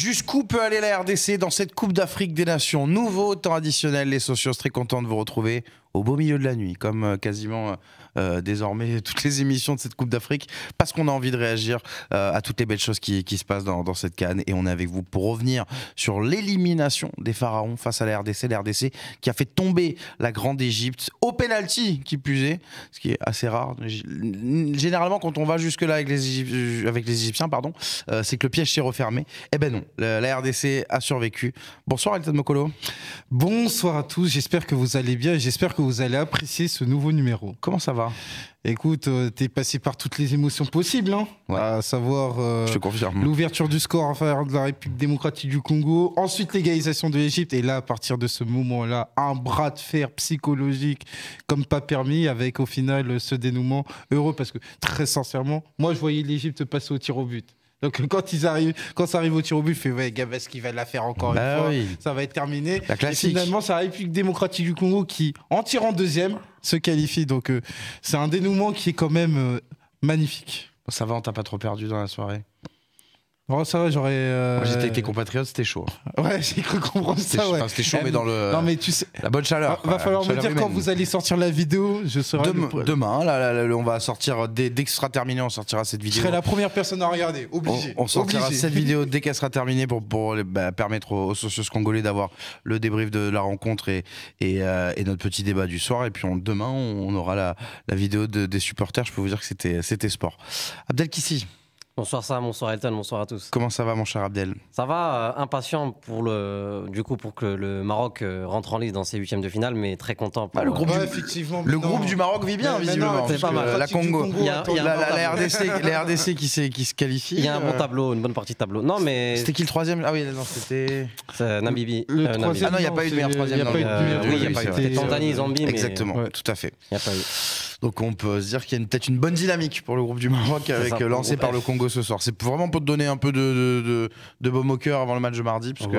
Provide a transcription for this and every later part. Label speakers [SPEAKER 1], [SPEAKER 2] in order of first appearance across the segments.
[SPEAKER 1] Jusqu'où peut aller la RDC dans cette Coupe d'Afrique des Nations? Nouveau temps additionnel, les socios, très contents de vous retrouver au beau milieu de la nuit, comme quasiment désormais toutes les émissions de cette Coupe d'Afrique, parce qu'on a envie de réagir à toutes les belles choses qui se passent dans cette CAN. Et on est avec vous pour revenir sur l'élimination des Pharaons face à la RDC qui a fait tomber la Grande Égypte au penalty, qui plus est, ce qui est assez rare. Généralement, quand on va jusque-là avec les Égyptiens, c'est que le piège s'est refermé. Eh ben non, la RDC a survécu. Bonsoir Elton Mokolo.
[SPEAKER 2] Bonsoir à tous, j'espère que vous allez bien et j'espère que vous allez apprécier ce nouveau numéro.
[SPEAKER 1] Comment ça va?
[SPEAKER 2] Écoute, t'es passé par toutes les émotions possibles, hein,
[SPEAKER 1] ouais.
[SPEAKER 2] À savoir
[SPEAKER 1] je te confirme.
[SPEAKER 2] L'ouverture du score en faveur de la République démocratique du Congo, ensuite l'égalisation de l'Égypte, et là, à partir de ce moment-là, un bras de fer psychologique comme pas permis, avec au final ce dénouement heureux, parce que très sincèrement, moi je voyais l'Égypte passer au tir au but. Donc quand ça arrive au tir au but, je fais ouais, Gabaski va la faire encore une fois, oui. Ça va être terminé.
[SPEAKER 1] La classique.
[SPEAKER 2] Et finalement, c'est la République démocratique du Congo qui, en tirant deuxième, se qualifie. Donc c'est un dénouement qui est quand même magnifique.
[SPEAKER 1] Ça va, on t'a pas trop perdu dans la soirée?
[SPEAKER 2] Oh, ça va, j'aurais.
[SPEAKER 1] Moi, j'étais avec tes compatriotes, c'était chaud.
[SPEAKER 2] Ouais, j'ai cru comprendre ça. Ouais.
[SPEAKER 1] C'était chaud, mais dans le.
[SPEAKER 2] Non, mais tu sais.
[SPEAKER 1] La bonne chaleur.
[SPEAKER 2] Va falloir me dire quand vous allez sortir la vidéo. Je serai.
[SPEAKER 1] Demain, on va sortir. Dès que ce sera terminé, on sortira cette vidéo.
[SPEAKER 2] Je serai la première personne à regarder. Obligé.
[SPEAKER 1] On sortira cette vidéo dès qu'elle sera terminée pour permettre aux socios congolais d'avoir le débrief de la rencontre et notre petit débat du soir. Et puis demain, on aura la vidéo des supporters. Je peux vous dire que c'était sport. Abdel Kissi.
[SPEAKER 3] Bonsoir Sam, bonsoir Elton, bonsoir à tous.
[SPEAKER 1] Comment ça va mon cher Abdel?
[SPEAKER 3] Ça va, impatient pour que le Maroc rentre en lice dans ses huitièmes de finale, mais très content. Pour,
[SPEAKER 1] le groupe du Maroc vit bien, visiblement.
[SPEAKER 3] C'est pas mal.
[SPEAKER 1] La Congo, la RDC qui se qualifie.
[SPEAKER 3] Il y a un bon tableau, une bonne partie de tableau. Non, mais...
[SPEAKER 1] C'était qui le troisième? Ah oui, non, c'était...
[SPEAKER 3] Namibie.
[SPEAKER 2] Le
[SPEAKER 3] troisième.
[SPEAKER 1] Ah non, il n'y a pas eu de meilleur troisième.
[SPEAKER 2] Oui,
[SPEAKER 3] il n'y a pas eu. C'était Tanzanie, Zambie.
[SPEAKER 1] Exactement, tout à fait.
[SPEAKER 3] Il n'y a pas eu.
[SPEAKER 1] Donc on peut se dire qu'il y a peut-être une bonne dynamique pour le groupe du Maroc lancé par le Congo ce soir. C'est vraiment pour te donner un peu de baume au cœur avant le match de mardi, parce que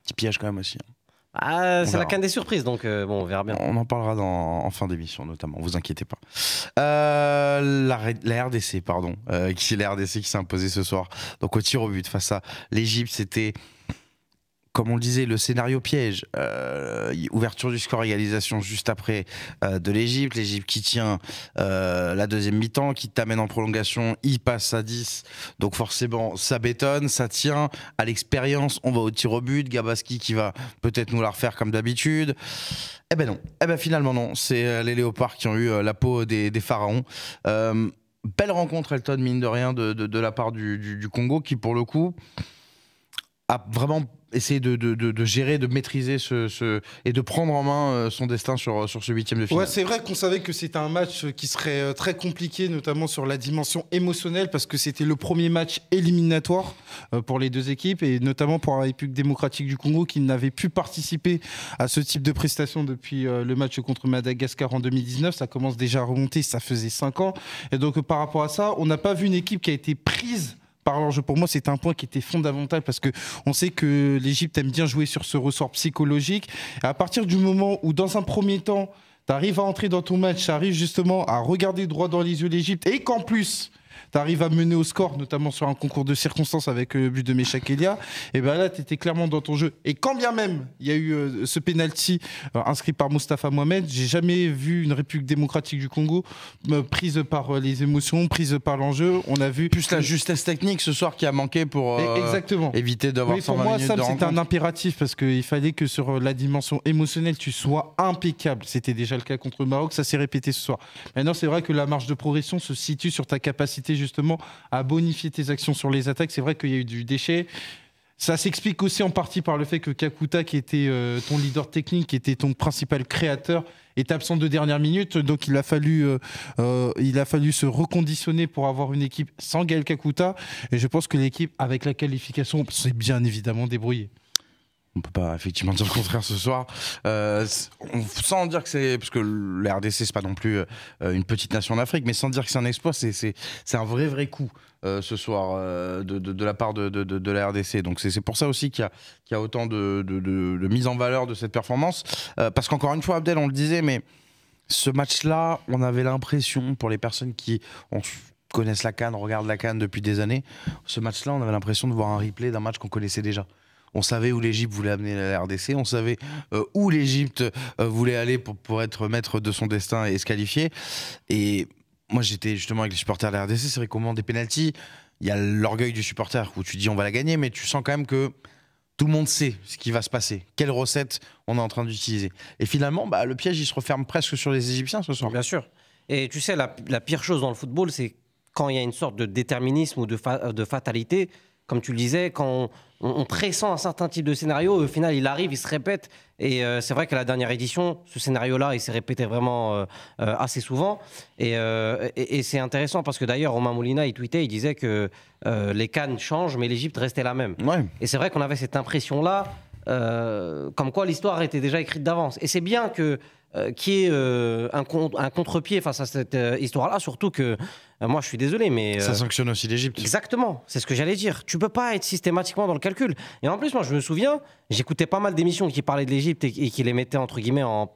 [SPEAKER 1] petit piège quand même aussi.
[SPEAKER 3] C'est la CAN des surprises, donc bon, on verra bien.
[SPEAKER 1] On en parlera en fin d'émission notamment, vous inquiétez pas. La RDC, pardon, qui est la RDC qui s'est imposée ce soir. Donc au tir au but face à l'Égypte, c'était... Comme on le disait, le scénario piège, ouverture du score, égalisation juste après de l'Égypte. L'Égypte qui tient la deuxième mi-temps, qui t'amène en prolongation, il passe à 10. Donc forcément, ça bétonne, ça tient. À l'expérience, on va au tir au but. Gabaski qui va peut-être nous la refaire comme d'habitude. Eh ben non, finalement non. C'est les Léopards qui ont eu la peau des Pharaons. Belle rencontre, Elton, mine de rien, de la part du Congo, qui pour le coup a vraiment essayer de gérer, de maîtriser et de prendre en main son destin sur ce huitième de finale.
[SPEAKER 2] Ouais, c'est vrai qu'on savait que c'était un match qui serait très compliqué, notamment sur la dimension émotionnelle, parce que c'était le premier match éliminatoire pour les deux équipes, et notamment pour la République démocratique du Congo, qui n'avait pu participer à ce type de prestation depuis le match contre Madagascar en 2019. Ça commence déjà à remonter, ça faisait 5 ans. Et donc par rapport à ça, on n'a pas vu une équipe qui a été prise par l'enjeu. Pour moi, c'est un point qui était fondamental, parce qu'on sait que l'Égypte aime bien jouer sur ce ressort psychologique. Et à partir du moment où, dans un premier temps, tu arrives à entrer dans ton match, tu arrives justement à regarder droit dans les yeux l'Égypte, et qu'en plus, tu arrives à mener au score, notamment sur un concours de circonstances avec le but de Meshak Elia, et bien là, tu étais clairement dans ton jeu. Et quand bien même il y a eu ce penalty inscrit par Mostafa Mohamed, j'ai jamais vu une République démocratique du Congo prise par les émotions, prise par l'enjeu. On a vu
[SPEAKER 1] plus la justesse technique ce soir qui a manqué pour éviter d'avoir 120 minutes de rencontre. Pour moi,
[SPEAKER 2] c'était un impératif, parce qu'il fallait que sur la dimension émotionnelle, tu sois impeccable. C'était déjà le cas contre le Maroc, ça s'est répété ce soir. Maintenant, c'est vrai que la marge de progression se situe sur ta capacité justement à bonifier tes actions sur les attaques. C'est vrai qu'il y a eu du déchet. Ça s'explique aussi en partie par le fait que Kakuta, qui était ton leader technique, qui était ton principal créateur, est absent de dernière minute. Donc il a fallu se reconditionner pour avoir une équipe sans Gaël Kakuta. Et je pense que l'équipe, avec la qualification, s'est bien évidemment débrouillée.
[SPEAKER 1] On peut pas effectivement dire le contraire ce soir, sans dire que c'est, parce que la RDC c'est pas non plus une petite nation d'Afrique, mais sans dire que c'est un exploit, c'est un vrai coup ce soir de la part de la RDC. Donc c'est pour ça aussi qu'il y a autant de mise en valeur de cette performance, parce qu'encore une fois, Abdel, on le disait, mais ce match-là, on avait l'impression, pour les personnes qui ont connaissent la CAN, regardent la CAN depuis des années, ce match-là, on avait l'impression de voir un replay d'un match qu'on connaissait déjà. On savait où l'Égypte voulait amener la RDC, on savait où l'Égypte voulait aller pour être maître de son destin et se qualifier. Et moi, j'étais justement avec les supporters de la RDC, c'est vrai qu'au moment des pénaltys, il y a l'orgueil du supporter où tu dis on va la gagner, mais tu sens quand même que tout le monde sait ce qui va se passer, quelle recette on est en train d'utiliser. Et finalement, le piège, il se referme presque sur les Égyptiens ce soir.
[SPEAKER 3] Bien sûr. Et tu sais, la pire chose dans le football, c'est quand il y a une sorte de déterminisme ou de fatalité. Comme tu le disais, quand on pressent un certain type de scénario, au final, il arrive, il se répète. Et c'est vrai qu'à la dernière édition, ce scénario-là, il s'est répété vraiment assez souvent. Et c'est intéressant parce que d'ailleurs, Romain Molina, il tweetait, il disait que les CAN changent, mais l'Égypte restait la même.
[SPEAKER 1] Ouais.
[SPEAKER 3] Et c'est vrai qu'on avait cette impression-là, comme quoi l'histoire était déjà écrite d'avance. Et c'est bien qu'il y ait un contre-pied face à cette histoire-là, surtout que, moi je suis désolé, mais...
[SPEAKER 1] Ça sanctionne aussi l'Égypte.
[SPEAKER 3] Exactement, c'est ce que j'allais dire. Tu peux pas être systématiquement dans le calcul. Et en plus, moi je me souviens, j'écoutais pas mal d'émissions qui parlaient de l'Égypte et qui les mettaient entre guillemets en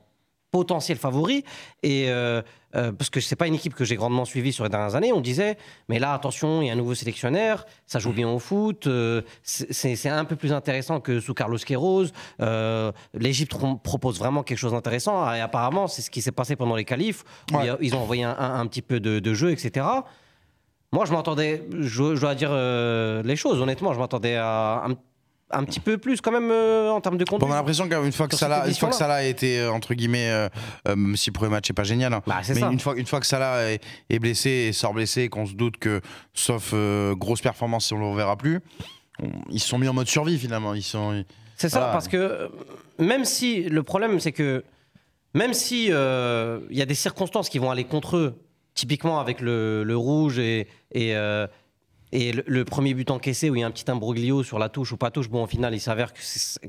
[SPEAKER 3] potentiel favori, et parce que c'est pas une équipe que j'ai grandement suivie sur les dernières années. On disait, mais là attention, il y a un nouveau sélectionneur, ça joue bien au foot, c'est un peu plus intéressant que sous Carlos Queiroz. L'Égypte propose vraiment quelque chose d'intéressant, et apparemment c'est ce qui s'est passé pendant les qualifs, où ils ont envoyé un petit peu de jeu, etc. Moi je m'attendais, je dois dire les choses honnêtement, je m'attendais à un petit peu plus quand même en termes de contenu.
[SPEAKER 1] On a l'impression qu'une fois que Salah a été entre guillemets, même si le premier match n'est pas génial, hein,
[SPEAKER 3] c'est
[SPEAKER 1] mais
[SPEAKER 3] ça.
[SPEAKER 1] une fois que Salah est blessé et sort blessé, qu'on se doute que sauf grosse performance si on ne le reverra plus, ils se sont mis en mode survie finalement.
[SPEAKER 3] C'est ça, parce que même si le problème c'est que même si il y a des circonstances qui vont aller contre eux, typiquement avec le rouge et le premier but encaissé où il y a un petit imbroglio sur la touche ou pas touche, bon au final il s'avère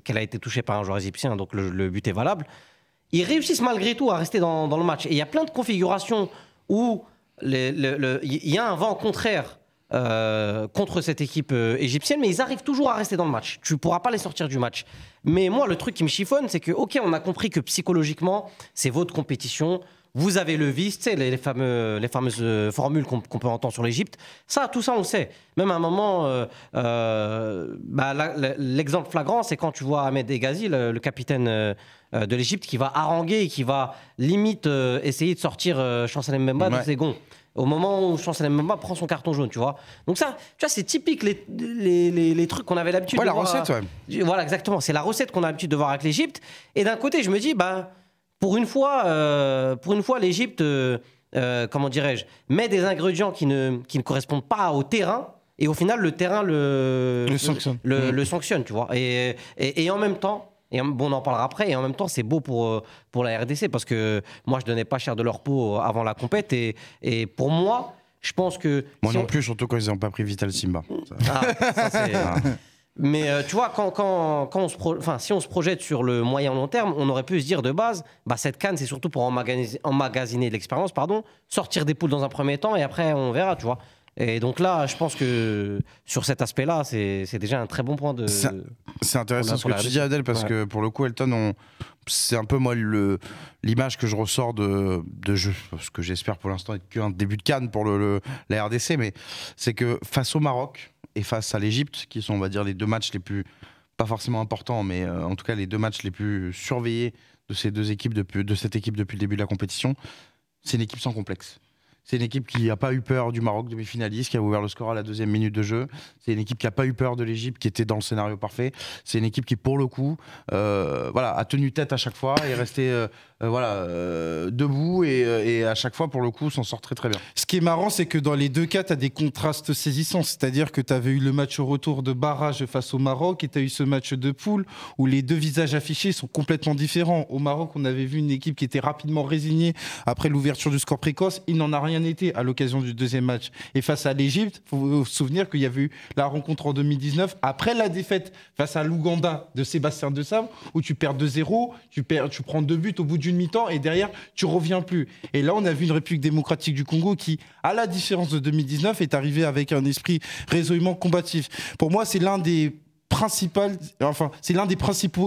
[SPEAKER 3] qu'elle a été touchée par un joueur égyptien, donc le but est valable. Ils réussissent malgré tout à rester dans le match. Et il y a plein de configurations où il y a un vent contraire contre cette équipe égyptienne, mais ils arrivent toujours à rester dans le match. Tu ne pourras pas les sortir du match. Mais moi, le truc qui me chiffonne, c'est que, ok, on a compris que psychologiquement, c'est votre compétition. Vous avez le vice, tu sais, les fameuses formules qu'on peut entendre sur l'Égypte. Tout ça, on le sait. Même à un moment, l'exemple flagrant, c'est quand tu vois Ahmed Egazi, le capitaine de l'Égypte, qui va haranguer et qui va limite essayer de sortir Chancel Mbemba de ses gonds. Au moment où Chancel Mbemba prend son carton jaune, tu vois. Donc ça, tu vois, c'est typique les trucs qu'on avait l'habitude de voir.
[SPEAKER 1] La recette,
[SPEAKER 3] Voilà, exactement. C'est la recette qu'on a l'habitude de voir avec l'Égypte. Et d'un côté, je me dis, pour une fois, l'Égypte, comment dirais-je, met des ingrédients qui ne correspondent pas au terrain, et au final, le terrain le sanctionne, tu vois. Et en même temps, on en parlera après, et en même temps, c'est beau pour la RDC, parce que moi, je donnais pas cher de leur peau avant la compète, et pour moi, je pense que...
[SPEAKER 1] Moi non plus, surtout quand ils n'ont pas pris Vital Simba.
[SPEAKER 3] Ça c'est... Mais tu vois, si on se projette sur le moyen long terme, on aurait pu se dire de base, cette CAN, c'est surtout pour emmagasiner de l'expérience, sortir des poules dans un premier temps, et après, on verra, tu vois. Et donc là, je pense que sur cet aspect-là, c'est déjà un très bon point de...
[SPEAKER 1] C'est intéressant ce que tu dis, Adèle, parce que pour le coup, Elton, c'est un peu moi l'image que je ressors de jeu, ce que j'espère pour l'instant être qu'un début de CAN pour la RDC, mais c'est que face au Maroc et face à l'Égypte, qui sont, on va dire, les deux matchs les plus, pas forcément importants, mais en tout cas les deux matchs les plus surveillés de ces deux équipes, de cette équipe depuis le début de la compétition, c'est une équipe sans complexe. C'est une équipe qui n'a pas eu peur du Maroc, demi-finaliste, qui a ouvert le score à la 2e minute de jeu. C'est une équipe qui n'a pas eu peur de l'Égypte, qui était dans le scénario parfait. C'est une équipe qui, pour le coup, a tenu tête à chaque fois et est restée debout et à chaque fois, pour le coup, s'en sort très très bien.
[SPEAKER 2] Ce qui est marrant, c'est que dans les deux cas, tu as des contrastes saisissants. C'est-à-dire que tu avais eu le match au retour de barrage face au Maroc et tu as eu ce match de poule où les deux visages affichés sont complètement différents. Au Maroc, on avait vu une équipe qui était rapidement résignée après l'ouverture du score précoce. Il n'en a rien été à l'occasion du deuxième match. Et face à l'Égypte, il faut se souvenir qu'il y avait eu la rencontre en 2019, après la défaite face à l'Ouganda de Sébastien Desabre, où tu perds 2-0, tu prends 2 buts au bout d'une mi-temps et derrière, tu reviens plus. Et là, on a vu une République démocratique du Congo qui, à la différence de 2019, est arrivée avec un esprit résolument combatif. Pour moi, c'est l'un des principaux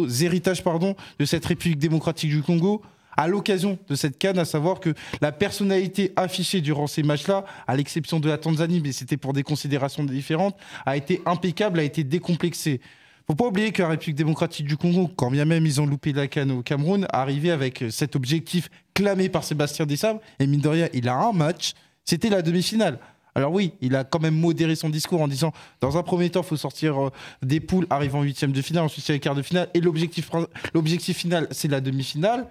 [SPEAKER 2] héritages de cette République démocratique du Congo, à l'occasion de cette CAN, à savoir que la personnalité affichée durant ces matchs-là, à l'exception de la Tanzanie, mais c'était pour des considérations différentes, a été impeccable, a été décomplexée. Faut pas oublier que la République démocratique du Congo, quand bien même ils ont loupé la CAN au Cameroun, arrivait avec cet objectif clamé par Sébastien Desabre, et mine de rien, il a un match, c'était la demi-finale. Alors oui, il a quand même modéré son discours en disant, dans un premier temps, il faut sortir des poules, arriver en huitième de finale, ensuite il y a les quarts de finale, et l'objectif final, c'est la demi-finale.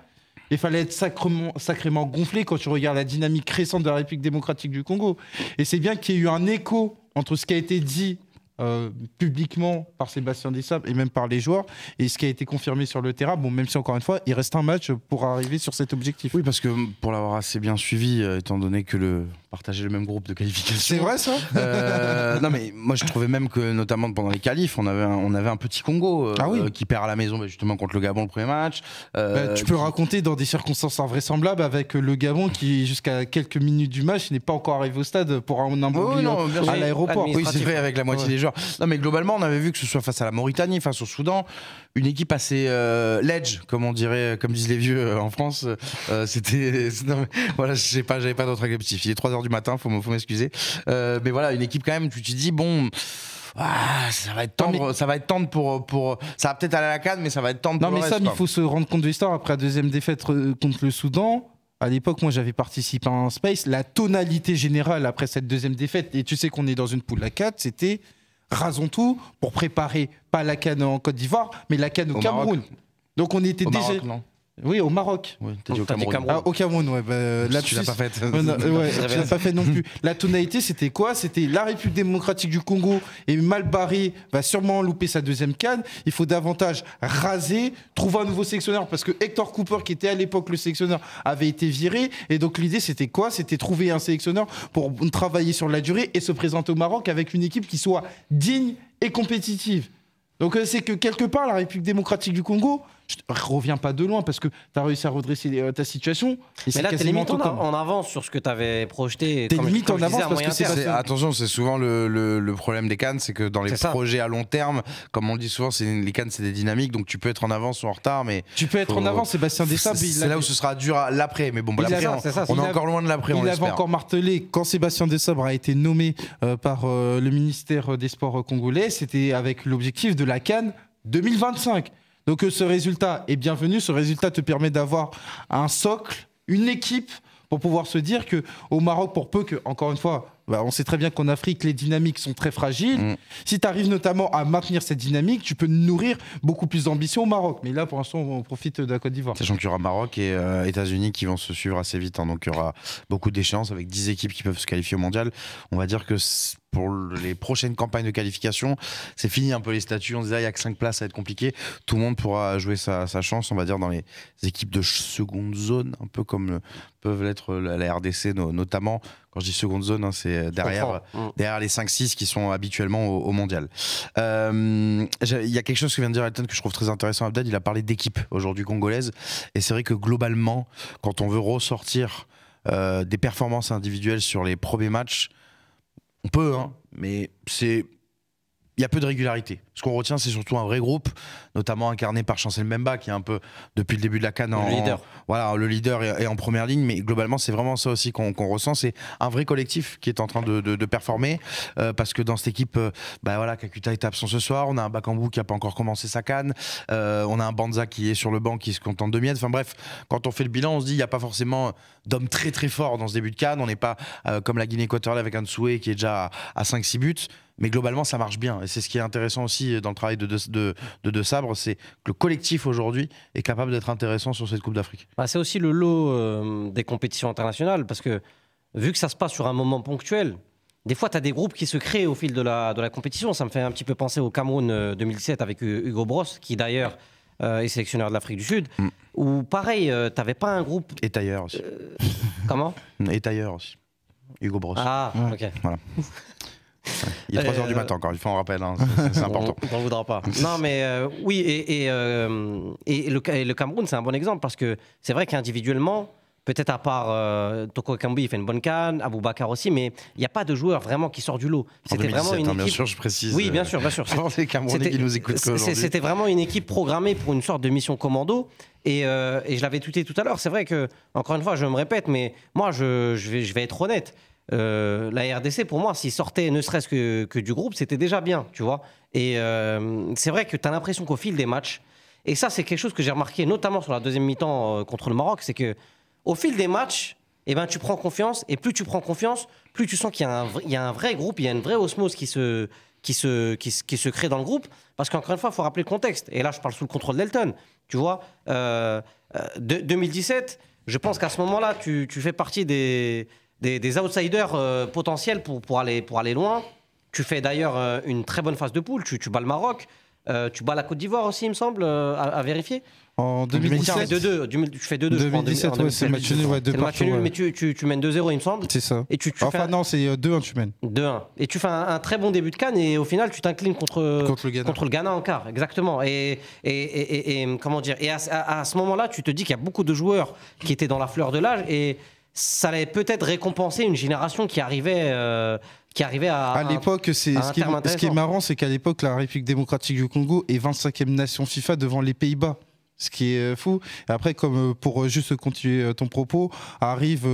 [SPEAKER 2] Il fallait être sacrément gonflé quand tu regardes la dynamique récente de la République démocratique du Congo. Et c'est bien qu'il y ait eu un écho entre ce qui a été dit publiquement par Sébastien Desabre et même par les joueurs et ce qui a été confirmé sur le terrain. Bon, même si encore une fois, il reste un match pour arriver sur cet objectif.
[SPEAKER 1] Oui, parce que pour l'avoir assez bien suivi, étant donné que partageait le même groupe de qualification.
[SPEAKER 2] C'est vrai ça
[SPEAKER 1] Non mais moi je trouvais même que notamment pendant les qualifs, on avait un petit Congo qui perd à la maison justement contre le Gabon le premier match.
[SPEAKER 2] Tu peux raconter dans des circonstances invraisemblables avec le Gabon qui jusqu'à quelques minutes du match n'est pas encore arrivé au stade pour un imbroglio à l'aéroport.
[SPEAKER 1] Oui, c'est vrai, avec la moitié des joueurs. Non mais globalement on avait vu que ce soit face à la Mauritanie, face au Soudan, une équipe assez ledge, comme on dirait, comme disent les vieux en France. Voilà, je sais pas, j'avais pas d'autre adjectif. Il est 3h du matin, faut m'excuser. Mais voilà, une équipe quand même, tu te dis bon. Ça va être tendre pour ça va peut-être aller à la CAN, mais ça va être tendre pour le reste.
[SPEAKER 2] Non mais ça, il faut se rendre compte de l'histoire. Après la deuxième défaite contre le Soudan, à l'époque, moi j'avais participé à un Space, la tonalité générale après cette deuxième défaite, et tu sais qu'on est dans une poule à 4, c'était rasons tout pour préparer pas la CAN en Côte d'Ivoire, mais la CAN au Cameroun.
[SPEAKER 1] Maroc.
[SPEAKER 2] Donc on était déjà...
[SPEAKER 1] Maroc, non.
[SPEAKER 2] Oui, au Maroc.
[SPEAKER 1] Oui, t'as dit au Cameroun.
[SPEAKER 2] Au Cameroun, ouais. Là,
[SPEAKER 1] tu l'as pas faite.
[SPEAKER 2] Tu l'as pas fait non plus. La tonalité, c'était quoi? C'était la République démocratique du Congo et mal barré va sûrement louper sa deuxième CAN. Il faut davantage raser, trouver un nouveau sélectionneur parce que Hector Cooper, qui était à l'époque le sélectionneur, avait été viré. Et donc l'idée, c'était quoi? C'était trouver un sélectionneur pour travailler sur la durée et se présenter au Maroc avec une équipe qui soit digne et compétitive. Donc c'est que quelque part, la République démocratique du Congo, je ne reviens pas de loin parce que tu as réussi à redresser ta situation.
[SPEAKER 3] Mais là, t'es limite en avance sur ce que tu avais projeté.
[SPEAKER 2] T'es limite en avance parce que c'est...
[SPEAKER 1] Attention, c'est souvent le problème des CAN, c'est que dans les projets à long terme, comme on le dit souvent, les CAN, c'est des dynamiques, donc tu peux être en avance ou en retard, mais...
[SPEAKER 2] Tu peux être en avance, Sébastien Desabre.
[SPEAKER 1] C'est là où ce sera dur à l'après, mais bon, l'après, on est encore loin de l'après, on l'espère.
[SPEAKER 2] Il avait encore martelé, quand Sébastien Desabre a été nommé par le ministère des Sports congolais, c'était avec l'objectif de la CAN 2025. Donc ce résultat est bienvenu, ce résultat te permet d'avoir un socle, une équipe pour pouvoir se dire qu'au Maroc, pour peu que, encore une fois, on sait très bien qu'en Afrique, les dynamiques sont très fragiles. Si tu arrives notamment à maintenir cette dynamique, tu peux nourrir beaucoup plus d'ambition au Maroc. Mais là, pour l'instant, on profite de la Côte d'Ivoire.
[SPEAKER 1] Sachant qu'il y aura Maroc et États-Unis qui vont se suivre assez vite. Donc il y aura beaucoup d'échéances avec 10 équipes qui peuvent se qualifier au mondial. On va dire que pour les prochaines campagnes de qualification, c'est fini un peu les statuts. On disait il n'y a que 5 places, ça va être compliqué. Tout le monde pourra jouer sa chance, on va dire, dans les équipes de seconde zone, un peu comme peuvent l'être la RDC notamment. Quand je dis seconde zone, c'est derrière les 5-6 qui sont habituellement au mondial. Il y a quelque chose que vient de dire Elton que je trouve très intéressant. Abdel, il a parlé d'équipe aujourd'hui congolaise. Et c'est vrai que globalement, quand on veut ressortir des performances individuelles sur les premiers matchs, on peut, mais il y a peu de régularité. Ce qu'on retient, c'est surtout un vrai groupe, notamment incarné par Chancel Mbemba, qui est un peu, depuis le début de la CAN, le leader est en première ligne. Mais globalement, c'est vraiment ça aussi qu'on ressent. C'est un vrai collectif qui est en train de performer. Parce que dans cette équipe, Kakuta est absent ce soir. On a un Bakambu qui n'a pas encore commencé sa CAN. On a un Banza qui est sur le banc, qui se contente de miettes. Enfin bref, quand on fait le bilan, on se dit qu'il n'y a pas forcément d'hommes très très forts dans ce début de CAN. On n'est pas comme la Guinée équatoriale avec un Soué qui est déjà à 5-6 buts. Mais globalement, ça marche bien. Et c'est ce qui est intéressant aussi dans le travail de Desabre, c'est que le collectif aujourd'hui est capable d'être intéressant sur cette Coupe d'Afrique.
[SPEAKER 3] C'est aussi le lot des compétitions internationales, parce que vu que ça se passe sur un moment ponctuel, des fois, tu as des groupes qui se créent au fil de la compétition. Ça me fait un petit peu penser au Cameroun 2017 avec Hugo Bross, qui d'ailleurs est sélectionneur de l'Afrique du Sud. Où pareil, tu n'avais pas un groupe...
[SPEAKER 1] Et Tailleur aussi.
[SPEAKER 3] Comment?
[SPEAKER 1] Et Tailleur aussi. Hugo Bross.
[SPEAKER 3] Ah, ok.
[SPEAKER 1] Voilà. Il est 3h du matin encore, il faut en rappel, c'est important.
[SPEAKER 3] On n'en voudra pas. Non mais oui, et le Cameroun c'est un bon exemple parce que c'est vrai qu'individuellement, Peut-être à part Toko Ekambi, il fait une bonne CAN, Aboubakar aussi, mais il n'y a pas de joueur vraiment qui sort du lot.
[SPEAKER 1] C'était vraiment une équipe. Bien sûr, je précise.
[SPEAKER 3] Oui, bien sûr, bien sûr.
[SPEAKER 1] Les Camerounais qui nous écoutent aujourd'hui.
[SPEAKER 3] C'était vraiment une équipe programmée pour une sorte de mission commando. Et je l'avais tweeté tout à l'heure. C'est vrai que, encore une fois, je me répète, mais moi, je vais être honnête. La RDC, pour moi, s'ils sortaient ne serait-ce que du groupe, c'était déjà bien, tu vois. Et c'est vrai que tu as l'impression qu'au fil des matchs, et ça, c'est quelque chose que j'ai remarqué, notamment sur la deuxième mi-temps contre le Maroc, c'est que au fil des matchs, eh ben, tu prends confiance, et plus tu prends confiance, plus tu sens qu'il y a un vrai groupe, il y a une vraie osmose qui se crée dans le groupe. Parce qu'encore une fois, il faut rappeler le contexte. Et là, je parle sous le contrôle d'Elton. Tu vois, 2017, je pense qu'à ce moment-là, tu fais partie des outsiders potentiels pour aller loin. Tu fais d'ailleurs une très bonne phase de poule. Tu bats le Maroc. Tu bats la Côte d'Ivoire aussi, il me semble, à vérifier.
[SPEAKER 2] En 2017,
[SPEAKER 3] tu fais 2-2.
[SPEAKER 2] 2017, ouais, c'est le match nul, ouais,
[SPEAKER 3] c'est le match nul, mais tu mènes 2-0, il me semble.
[SPEAKER 2] C'est ça.
[SPEAKER 3] Et
[SPEAKER 2] non, c'est 2-1, tu mènes.
[SPEAKER 3] 2-1. Et tu fais un très bon début de CAN, et au final, tu t'inclines contre le Ghana en quart. Exactement. Et comment dire. Et à ce moment-là, tu te dis qu'il y a beaucoup de joueurs qui étaient dans la fleur de l'âge, et ça allait peut-être récompenser une génération qui arrivait à
[SPEAKER 2] l'époque. Ce qui est marrant, c'est qu'à l'époque, la République démocratique du Congo est 25e nation FIFA devant les Pays-Bas. Ce qui est fou. Et après, comme pour juste continuer ton propos, arrive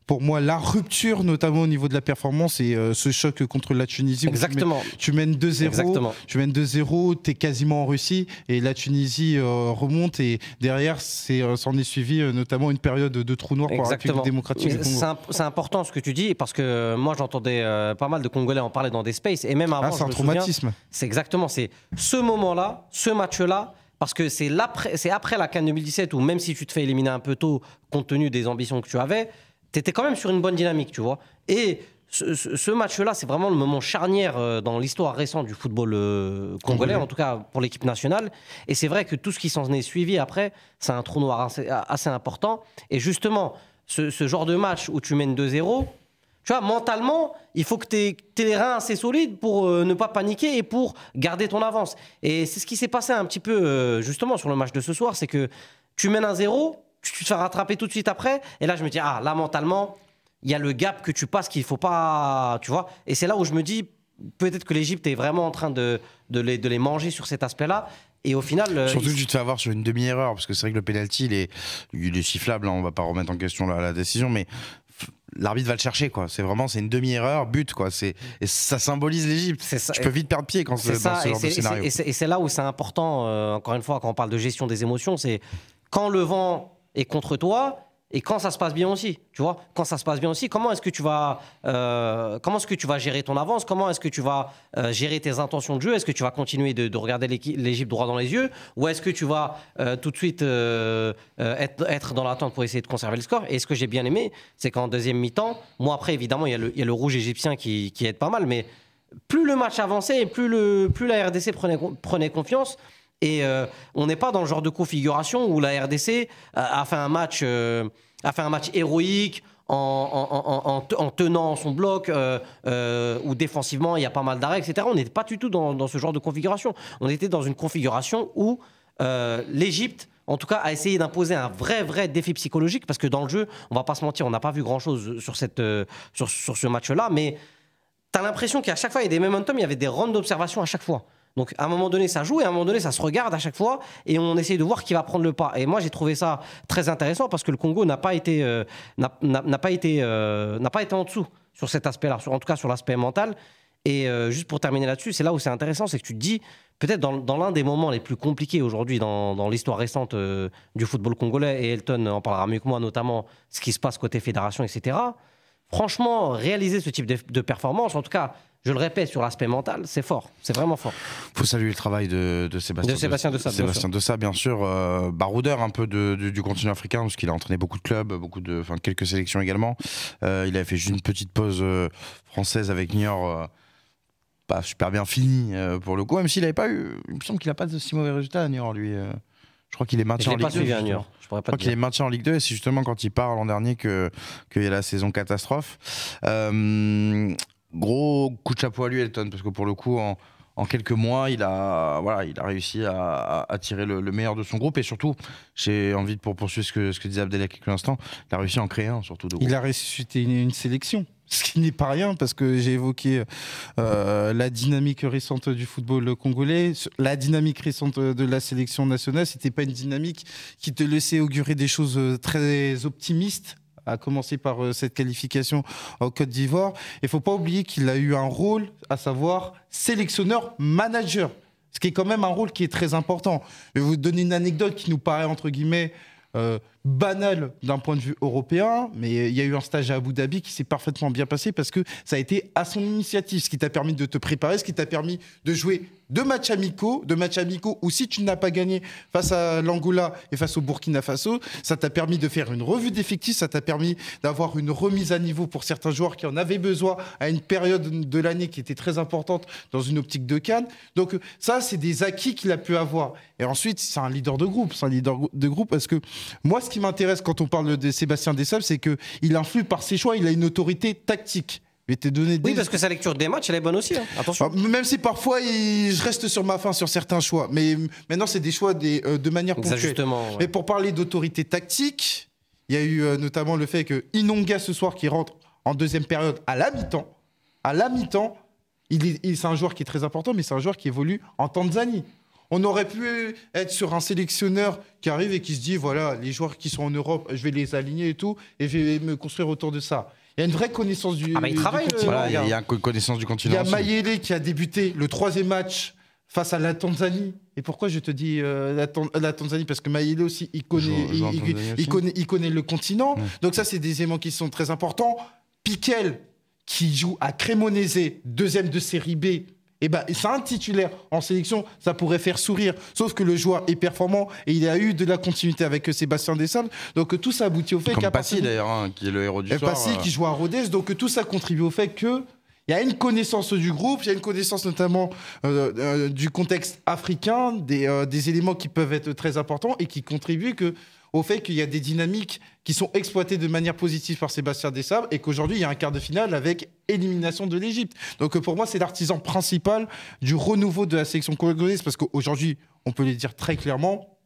[SPEAKER 2] pour moi la rupture, notamment au niveau de la performance, et ce choc contre la Tunisie.
[SPEAKER 3] Exactement.
[SPEAKER 2] Tu mènes 2-0, tu es quasiment en Russie, et la Tunisie remonte, et derrière, s'en est suivi notamment une période de trou noir pour la République démocratique du Congo.
[SPEAKER 3] C'est important ce que tu dis, parce que moi, j'entendais pas mal de Congolais en parler dans des spaces, et même avant,
[SPEAKER 2] c'est un traumatisme.
[SPEAKER 3] C'est exactement, c'est ce moment-là, ce match-là. Parce que c'est après la CAN 2017 où, même si tu te fais éliminer un peu tôt, compte tenu des ambitions que tu avais, tu étais quand même sur une bonne dynamique, tu vois. Et ce match-là, c'est vraiment le moment charnière dans l'histoire récente du football congolais, en tout cas pour l'équipe nationale. Et c'est vrai que tout ce qui s'en est suivi après, c'est un trou noir assez important. Et justement, ce genre de match où tu mènes 2-0, tu vois, mentalement, il faut que tu aies les reins assez solides pour ne pas paniquer et pour garder ton avance. Et c'est ce qui s'est passé un petit peu, justement, sur le match de ce soir. C'est que tu mènes 1-0, tu te fais rattraper tout de suite après. Et là, je me dis, là, mentalement, il y a le gap que tu passes qu'il ne faut pas... Tu vois. Et c'est là où je me dis, peut-être que l'Égypte est vraiment en train de les manger sur cet aspect-là. Et au final,
[SPEAKER 1] surtout que tu te fais avoir sur une demi-erreur, parce que c'est vrai que le penalty, il est sifflable, hein, on ne va pas remettre en question la décision, mais... l'arbitre va le chercher, quoi. C'est une demi-erreur, but, quoi. Et ça symbolise l'Égypte. Tu peux vite perdre pied dans ce genre de scénario.
[SPEAKER 3] Et c'est là où c'est important, encore une fois, quand on parle de gestion des émotions, c'est quand le vent est contre toi et quand ça se passe bien aussi. Tu vois, quand ça se passe bien aussi, comment est-ce que tu vas gérer ton avance? Comment est-ce que tu vas gérer tes intentions de jeu? Est-ce que tu vas continuer de regarder l'Égypte droit dans les yeux, ou est-ce que tu vas tout de suite être dans l'attente pour essayer de conserver le score? Et ce que j'ai bien aimé, c'est qu'en deuxième mi-temps, moi après évidemment il y a le rouge égyptien qui aide pas mal, mais plus le match avançait et plus la RDC prenait confiance. Et on n'est pas dans le genre de configuration où la RDC a fait un match héroïque en tenant son bloc, où défensivement il y a pas mal d'arrêts, etc. On n'était pas du tout dans ce genre de configuration. On était dans une configuration où l'Égypte, en tout cas, a essayé d'imposer un vrai défi psychologique, parce que dans le jeu, on va pas se mentir, on n'a pas vu grand-chose sur ce match-là, mais tu as l'impression qu'à chaque fois, il y a des momentum, il y avait des rounds d'observation à chaque fois. Donc à un moment donné ça joue, et à un moment donné ça se regarde à chaque fois, et on essaye de voir qui va prendre le pas. Et moi j'ai trouvé ça très intéressant, parce que le Congo n'a pas été en dessous sur cet aspect-là, en tout cas sur l'aspect mental. Et juste pour terminer là-dessus, c'est là où c'est intéressant, c'est que tu te dis, peut-être dans l'un des moments les plus compliqués aujourd'hui dans l'histoire récente du football congolais, et Elton en parlera mieux que moi, notamment ce qui se passe côté fédération, etc. Franchement, réaliser ce type de performance, en tout cas, je le répète, sur l'aspect mental, c'est fort, c'est vraiment fort.
[SPEAKER 1] Il faut saluer le travail de Sébastien Dessat, bien sûr, baroudeur un peu du continent africain, parce qu'il a entraîné beaucoup de clubs, quelques sélections également. Il avait fait juste une petite pause française avec Niort, pas super bien fini pour le coup, même s'il n'avait pas eu, il me semble qu'il n'a pas de si mauvais résultats à Niort, lui. Je crois qu'il est maintien en Ligue 2. Je crois qu'il est maintien en Ligue 2, et c'est justement quand il part l'an dernier qu'il y a la saison catastrophe. Gros coup de chapeau à lui, Elton, parce que pour le coup, en quelques mois, il a réussi à tirer le meilleur de son groupe. Et surtout, j'ai envie de poursuivre ce que disait Abdel il y a quelques instants, il a réussi à en créer un, surtout de groupe.
[SPEAKER 2] Il a ressuscité une sélection. Ce qui n'est pas rien, parce que j'ai évoqué la dynamique récente du football congolais. La dynamique récente de la sélection nationale, c'était pas une dynamique qui te laissait augurer des choses très optimistes, à commencer par cette qualification en Côte d'Ivoire. Il ne faut pas oublier qu'il a eu un rôle, à savoir sélectionneur-manager, ce qui est quand même un rôle qui est très important. Je vais vous donner une anecdote qui nous paraît, entre guillemets, banal d'un point de vue européen, mais il y a eu un stage à Abu Dhabi qui s'est parfaitement bien passé parce que ça a été à son initiative, ce qui t'a permis de te préparer, ce qui t'a permis de jouer deux matchs amicaux où si tu n'as pas gagné face à l'Angola et face au Burkina Faso, ça t'a permis de faire une revue d'effectifs, ça t'a permis d'avoir une remise à niveau pour certains joueurs qui en avaient besoin à une période de l'année qui était très importante dans une optique de CAN. Donc ça, c'est des acquis qu'il a pu avoir. Et ensuite, c'est un leader de groupe. C'est un leader de groupe parce que moi, ce qui m'intéresse quand on parle de Sébastien Desailly, c'est qu'il influe par ses choix, il a une autorité tactique.
[SPEAKER 3] Oui, parce que sa lecture des matchs, elle est bonne aussi. Hein. Attention.
[SPEAKER 2] Même si parfois, je reste sur ma faim sur certains choix. Mais maintenant, c'est des choix de manière ponctuelle.
[SPEAKER 3] Ouais.
[SPEAKER 2] Mais pour parler d'autorité tactique, il y a eu notamment le fait que Inonga, ce soir, qui rentre en deuxième période à la mi-temps, c'est un joueur qui est très important, mais c'est un joueur qui évolue en Tanzanie. On aurait pu être sur un sélectionneur qui arrive et qui se dit, voilà, les joueurs qui sont en Europe, je vais les aligner et tout, et je vais me construire autour de ça. Il y a une vraie connaissance du
[SPEAKER 3] il travaille,
[SPEAKER 2] continent.
[SPEAKER 1] Voilà, il y a une connaissance du continent.
[SPEAKER 2] Il y a Mayele qui a débuté le 3e match face à la Tanzanie. Et pourquoi je te dis la Tanzanie? Parce que Mayele aussi, il connaît le continent. Donc ça, c'est des éléments qui sont très importants. Piquel, qui joue à Cremonese, 2e de série B, c'est un titulaire en sélection, ça pourrait faire sourire. Sauf que le joueur est performant et il a eu de la continuité avec Sébastien Desailly. Donc tout ça aboutit au fait
[SPEAKER 1] qu'à Passy d'ailleurs, qui est le héros du soir.
[SPEAKER 2] Passy qui joue à Rodez. Donc tout ça contribue au fait que il y a une connaissance du groupe, il y a une connaissance notamment du contexte africain, des éléments qui peuvent être très importants et qui contribuent au fait qu'il y a des dynamiques qui sont exploitées de manière positive par Sébastien Desailly et qu'aujourd'hui, il y a un quart de finale avec élimination de l'Égypte. Donc pour moi, c'est l'artisan principal du renouveau de la sélection congolaise parce qu'aujourd'hui, on peut le dire très clairement,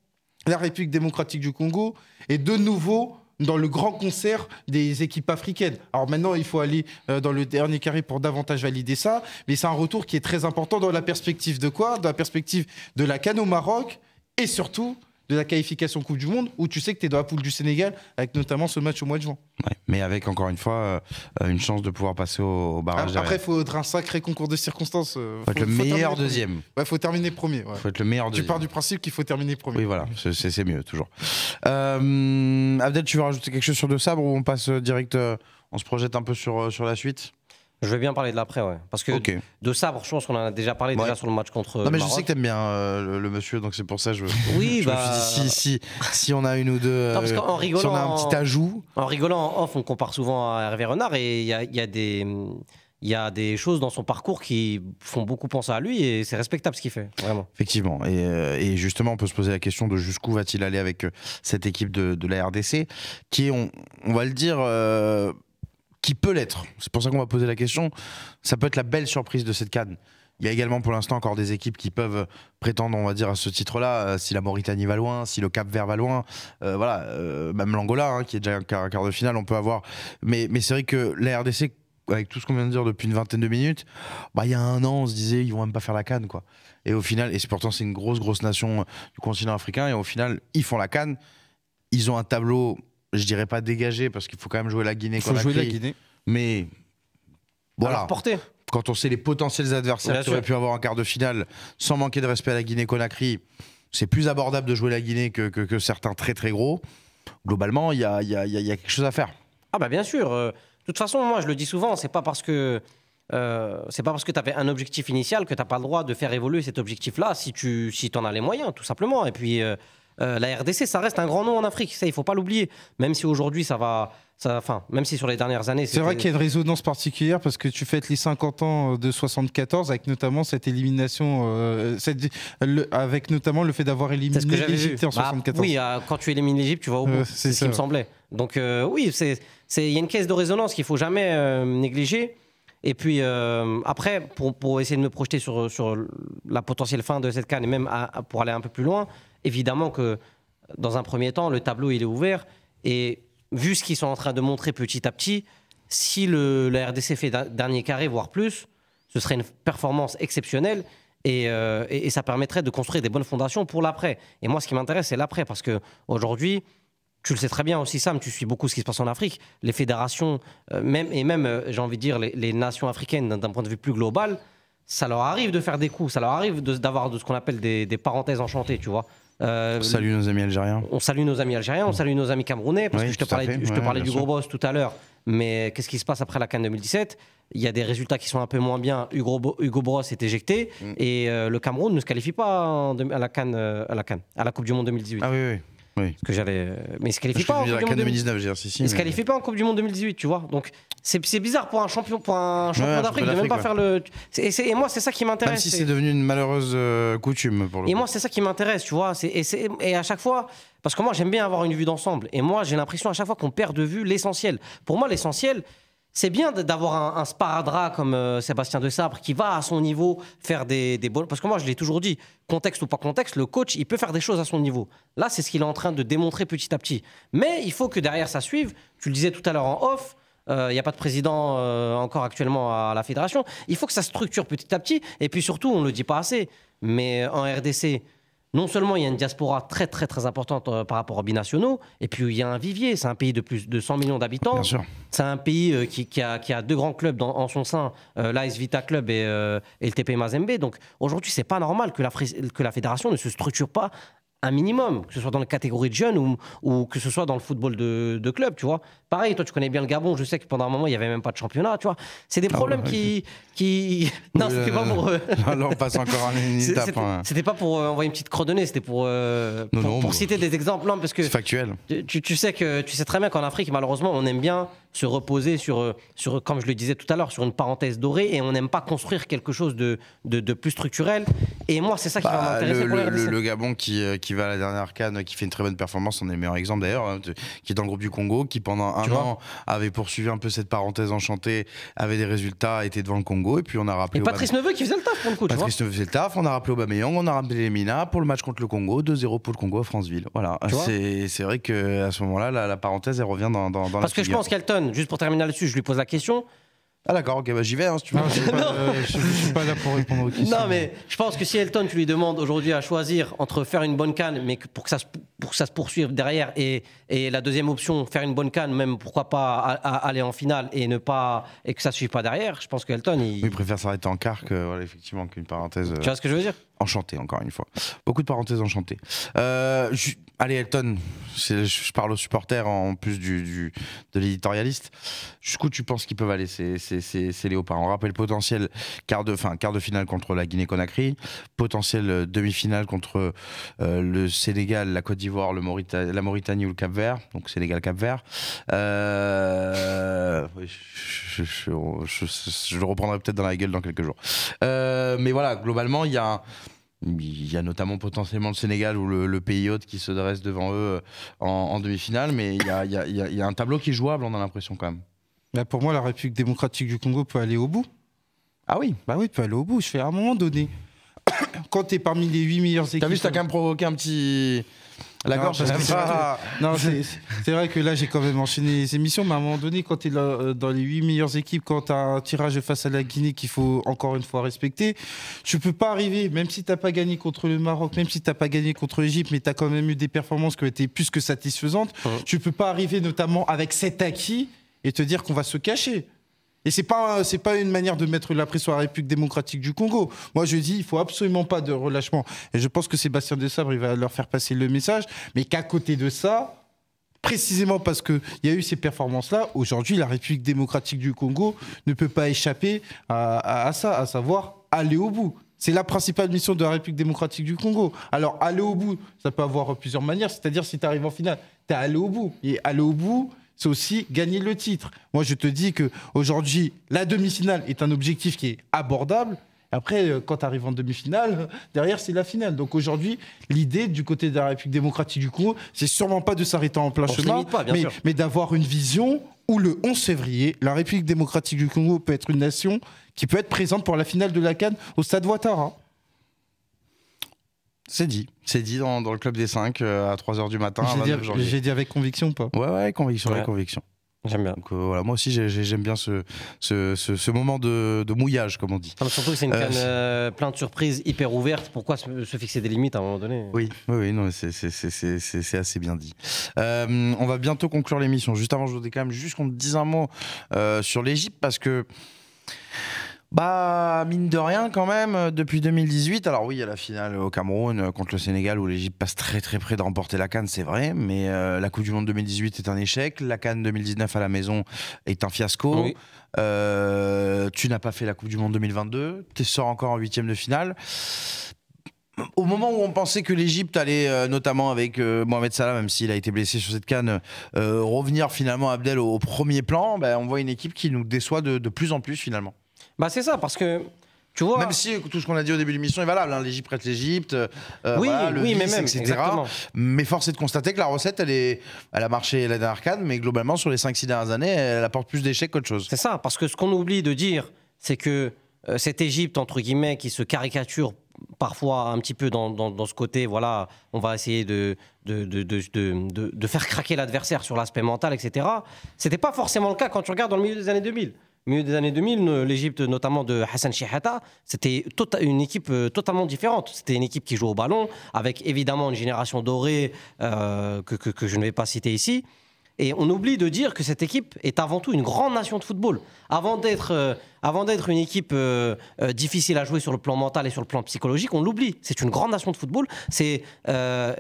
[SPEAKER 2] la République démocratique du Congo est de nouveau dans le grand concert des équipes africaines. Alors maintenant, il faut aller dans le dernier carré pour davantage valider ça, mais c'est un retour qui est très important dans la perspective de quoi? Dans la perspective de la CAN au Maroc et surtout de la qualification Coupe du Monde, où tu sais que tu es dans la poule du Sénégal, avec notamment ce match au mois de juin.
[SPEAKER 1] Ouais, mais avec, encore une fois, une chance de pouvoir passer au barrage.
[SPEAKER 2] Après, il faudra un sacré concours de circonstances.
[SPEAKER 1] Faut être le meilleur deuxième.
[SPEAKER 2] Il faut terminer premier.
[SPEAKER 1] Faut être le meilleur deuxième.
[SPEAKER 2] Tu pars du principe qu'il faut terminer premier.
[SPEAKER 1] Oui, voilà, c'est mieux, toujours. Abdel, tu veux rajouter quelque chose sur De Sabre ou on passe direct, on se projette un peu sur la suite?
[SPEAKER 3] Je vais bien parler de l'après, ouais. Parce que De Sabre, je pense qu'on en a déjà parlé déjà sur le match contre
[SPEAKER 1] non, mais
[SPEAKER 3] Maroc.
[SPEAKER 1] Je sais que t'aimes bien le monsieur, donc c'est pour ça que je
[SPEAKER 3] oui,
[SPEAKER 1] je me suis dit, si on a une ou deux...
[SPEAKER 3] Non, parce qu'en rigolant,
[SPEAKER 1] si on a un petit ajout...
[SPEAKER 3] En rigolant en off, on compare souvent à Hervé Renard et il y a des choses dans son parcours qui font beaucoup penser à lui et c'est respectable ce qu'il fait, vraiment.
[SPEAKER 1] Effectivement. Et justement, on peut se poser la question de jusqu'où va-t-il aller avec cette équipe de la RDC, qui est, on va le dire... qui peut l'être. C'est pour ça qu'on va poser la question. Ça peut être la belle surprise de cette CAN. Il y a également pour l'instant encore des équipes qui peuvent prétendre, on va dire, à ce titre-là, si la Mauritanie va loin, si le Cap-Vert va loin, même l'Angola, qui est déjà un quart de finale, on peut avoir. Mais c'est vrai que la RDC, avec tout ce qu'on vient de dire depuis une vingtaine de minutes, il y a un an, on se disait, ils vont même pas faire la CAN, quoi. Et au final, pourtant c'est une grosse nation du continent africain, et au final, ils font la CAN. Ils ont un tableau... je dirais pas dégagé parce qu'il faut quand même jouer la Guinée.
[SPEAKER 2] Il faut jouer la Guinée.
[SPEAKER 1] Mais voilà. Quand on sait les potentiels adversaires qui auraient pu avoir en quart de finale, sans manquer de respect à la Guinée-Conakry, c'est plus abordable de jouer la Guinée que certains très très gros. Globalement, il y a quelque chose à faire.
[SPEAKER 3] Ah bah bien sûr. De toute façon, moi je le dis souvent, c'est pas parce que tu avais un objectif initial que tu n'as pas le droit de faire évoluer cet objectif-là si tu en as les moyens, tout simplement. Et puis la RDC, ça reste un grand nom en Afrique, ça il faut pas l'oublier. Même si aujourd'hui même si sur les dernières années...
[SPEAKER 2] C'est vrai qu'il y a une résonance particulière parce que tu fêtes les 50 ans de 74 avec notamment cette élimination, avec notamment le fait d'avoir éliminé l'Égypte en 74.
[SPEAKER 3] Oui, quand tu élimines l'Égypte, tu vas au bout, c'est ce qui me semblait. Donc oui, il y a une caisse de résonance qu'il ne faut jamais négliger. Et puis après, pour essayer de me projeter sur la potentielle fin de cette CAN et même pour aller un peu plus loin, évidemment que dans un premier temps, le tableau il est ouvert. Et vu ce qu'ils sont en train de montrer petit à petit, si la RDC fait dernier carré, voire plus, ce serait une performance exceptionnelle. Et ça permettrait de construire des bonnes fondations pour l'après. Et moi, ce qui m'intéresse, c'est l'après. Parce qu'aujourd'hui, tu le sais très bien aussi, Sam, tu suis beaucoup ce qui se passe en Afrique. Les fédérations, même j'ai envie de dire, les nations africaines, d'un point de vue plus global, ça leur arrive de faire des coups. Ça leur arrive d'avoir ce qu'on appelle des parenthèses enchantées, tu vois.
[SPEAKER 1] On salue nos amis algériens.
[SPEAKER 3] On salue nos amis algériens, on salue nos amis camerounais. Parce que je te parlais du gros boss tout à l'heure. Mais qu'est-ce qui se passe après la CAN 2017 ? Il y a des résultats qui sont un peu moins bien. Hugo Bross est éjecté et le Cameroun ne se qualifie pas à la Coupe du Monde 2018.
[SPEAKER 1] Ah oui.
[SPEAKER 3] Mais il se qualifie pas en Coupe du Monde
[SPEAKER 1] 2019.
[SPEAKER 3] Il se qualifie pas en Coupe du Monde 2018, tu vois. Donc c'est bizarre pour un champion d'Afrique de même pas faire le. Et moi c'est ça qui m'intéresse.
[SPEAKER 1] Même si c'est devenu une malheureuse coutume pour le coup.
[SPEAKER 3] Et moi c'est ça qui m'intéresse, tu vois. Et à chaque fois, parce que moi j'aime bien avoir une vue d'ensemble. Et moi j'ai l'impression à chaque fois qu'on perd de vue l'essentiel. Pour moi l'essentiel, c'est bien d'avoir un sparadrap comme Sébastien Desabre qui va à son niveau faire des bonnes... Parce que moi, je l'ai toujours dit, contexte ou pas contexte, le coach, il peut faire des choses à son niveau. Là, c'est ce qu'il est en train de démontrer petit à petit. Mais il faut que derrière ça suive. Tu le disais tout à l'heure en off, il n'y a pas de président encore actuellement à la fédération. Il faut que ça structure petit à petit. Et puis surtout, on ne le dit pas assez, mais en RDC... Non seulement il y a une diaspora très très très importante par rapport aux binationaux, et puis il y a un vivier, c'est un pays de plus de 100 millions d'habitants.
[SPEAKER 1] Bien sûr.
[SPEAKER 3] C'est un pays qui a deux grands clubs en son sein, l'AS Vita Club et le TP Mazembe. Donc aujourd'hui, c'est pas normal que la fédération ne se structure pas un minimum, que ce soit dans les catégories de jeunes ou que ce soit dans le football de club, tu vois. Pareil, toi, tu connais bien le Gabon, je sais que pendant un moment, il n'y avait même pas de championnat, tu vois. C'est des problèmes qui... Non, c'était pas pour...
[SPEAKER 1] Là, on passe encore une étape.
[SPEAKER 3] C'était pas pour envoyer une petite crodonnée, c'était pour citer des exemples. Non, parce que...
[SPEAKER 1] C'est factuel.
[SPEAKER 3] Tu sais très bien qu'en Afrique, malheureusement, on aime bien se reposer sur, comme je le disais tout à l'heure, sur une parenthèse dorée, et on n'aime pas construire quelque chose de plus structurel. Et moi, c'est ça qui va m'intéresser pour
[SPEAKER 1] le Gabon qui va à la dernière CAN, qui fait une très bonne performance, on est le meilleur exemple d'ailleurs, hein, qui est dans le groupe du Congo, qui pendant un an avait poursuivi un peu cette parenthèse enchantée, avait des résultats, était devant le Congo, et puis on a rappelé...
[SPEAKER 3] Et Patrice Neveu qui faisait le taf pour le coup,
[SPEAKER 1] Patrice Neveu faisait le taf, on a rappelé Aubameyang, on a rappelé Lemina pour le match contre le Congo, 2-0 pour le Congo à Franceville. Voilà, c'est vrai qu'à ce moment-là, la parenthèse, elle revient dans
[SPEAKER 3] parce que je pense qu'Elton, juste pour terminer là-dessus, je lui pose la question...
[SPEAKER 1] Ah d'accord, ok, bah j'y vais, hein, si tu veux.
[SPEAKER 2] Je suis pas là pour répondre aux questions.
[SPEAKER 3] Non, mais je pense que si Elton, tu lui demandes aujourd'hui à choisir entre faire une bonne CAN, mais pour que ça se poursuive derrière, et la deuxième option, faire une bonne CAN, même pourquoi pas aller en finale et que ça ne suive pas derrière, je pense que Elton, il
[SPEAKER 1] préfère s'arrêter en quart que, voilà, effectivement, qu'une parenthèse.
[SPEAKER 3] Tu vois ce que je veux dire ?
[SPEAKER 1] Enchantée, encore une fois. Beaucoup de parenthèses enchantées. Allez, Elton, je parle aux supporters en plus de l'éditorialiste. Jusqu'où tu penses qu'ils peuvent aller, ces léopards ? On rappelle potentiel quart de finale contre la Guinée-Conakry, potentiel demi-finale contre le Sénégal, la Côte d'Ivoire, la Mauritanie ou le Cap-Vert. Donc Sénégal-Cap-Vert. Je le reprendrai peut-être dans la gueule dans quelques jours. Mais voilà, globalement, il y a notamment potentiellement le Sénégal ou le pays hôte qui se dresse devant eux en demi-finale, mais il y a un tableau qui est jouable, on a l'impression quand même.
[SPEAKER 2] Bah pour moi, la République démocratique du Congo peut aller au bout.
[SPEAKER 1] Ah oui ?
[SPEAKER 2] Bah oui, peut aller au bout. Je fais à un moment donné, quand tu es parmi les 8 meilleures équipes...
[SPEAKER 1] T'as vu, t'as quand même provoqué un petit... La gorge,
[SPEAKER 2] c'est vrai que là, j'ai quand même enchaîné les émissions, mais à un moment donné, quand tu es dans les 8 meilleures équipes, quand tu as un tirage face à la Guinée qu'il faut encore une fois respecter, tu peux pas arriver, même si tu n'as pas gagné contre le Maroc, même si tu n'as pas gagné contre l'Égypte, mais tu as quand même eu des performances qui ont été plus que satisfaisantes, tu peux pas arriver notamment avec cet acquis et te dire qu'on va se cacher. Et c'est pas une manière de mettre la pression à la République démocratique du Congo. Moi, je dis, il faut absolument pas de relâchement. Et je pense que Sébastien Desabre, il va leur faire passer le message. Mais qu'à côté de ça, précisément parce qu'il y a eu ces performances-là, aujourd'hui, la République démocratique du Congo ne peut pas échapper à ça, à savoir aller au bout. C'est la principale mission de la République démocratique du Congo. Alors, aller au bout, ça peut avoir plusieurs manières. C'est-à-dire, si tu arrives en finale, tu es allé au bout. Et aller au bout, c'est aussi gagner le titre. Moi, je te dis qu'aujourd'hui, la demi-finale est un objectif qui est abordable, Après, quand tu arrives en demi-finale, derrière, c'est la finale. Donc aujourd'hui, l'idée du côté de la République démocratique du Congo, c'est sûrement pas de s'arrêter en plein chemin, mais d'avoir une vision où le 11 février, la République démocratique du Congo peut être une nation qui peut être présente pour la finale de la CAN au stade Ouattara.
[SPEAKER 1] C'est dit dans le club des 5 à 3h du matin.
[SPEAKER 2] J'ai dit avec conviction ou pas?
[SPEAKER 1] Ouais, conviction, avec conviction.
[SPEAKER 3] J'aime bien.
[SPEAKER 1] Donc, voilà, moi aussi j'aime bien ce moment de mouillage, comme on dit.
[SPEAKER 3] Non, surtout que c'est une CAN plein de surprises, hyper ouverte. Pourquoi se fixer des limites à un moment donné?
[SPEAKER 1] Oui, non, c'est assez bien dit. On va bientôt conclure l'émission. Juste avant, je voudrais quand même juste qu'on te dise un mot sur l'Égypte, parce que mine de rien quand même, depuis 2018, alors oui, il y a la finale au Cameroun contre le Sénégal où l'Égypte passe très très près de remporter la CAN, c'est vrai, mais la Coupe du Monde 2018 est un échec, la CAN 2019 à la maison est un fiasco,
[SPEAKER 3] oui.
[SPEAKER 1] Tu n'as pas fait la Coupe du Monde 2022, tu sors encore en 8e de finale. Au moment où on pensait que l'Égypte allait, notamment avec Mohamed Salah, même s'il a été blessé sur cette CAN, revenir finalement Abdel au premier plan, on voit une équipe qui nous déçoit de plus en plus finalement.
[SPEAKER 3] C'est ça, parce que tu vois.
[SPEAKER 1] Même si tout ce qu'on a dit au début de l'émission est valable, hein, l'Égypte reste l'Égypte,
[SPEAKER 3] oui,
[SPEAKER 1] le
[SPEAKER 3] mais
[SPEAKER 1] vice,
[SPEAKER 3] même,
[SPEAKER 1] etc.
[SPEAKER 3] Exactement.
[SPEAKER 1] Mais force est de constater que la recette, elle a marché la dernière CAN, mais globalement, sur les 5-6 dernières années, elle apporte plus d'échecs qu'autre chose.
[SPEAKER 3] C'est ça, parce que ce qu'on oublie de dire, c'est que cette Égypte, entre guillemets, qui se caricature parfois un petit peu dans ce côté, voilà, on va essayer de faire craquer l'adversaire sur l'aspect mental, etc. C'était pas forcément le cas quand tu regardes dans le milieu des années 2000. Au milieu des années 2000, l'Égypte, notamment de Hassan Shihata, c'était une équipe totalement différente. C'était une équipe qui jouait au ballon, avec évidemment une génération dorée que je ne vais pas citer ici. Et on oublie de dire que cette équipe est avant tout une grande nation de football. Avant d'être une équipe difficile à jouer sur le plan mental et sur le plan psychologique, on l'oublie. C'est une grande nation de football. C'est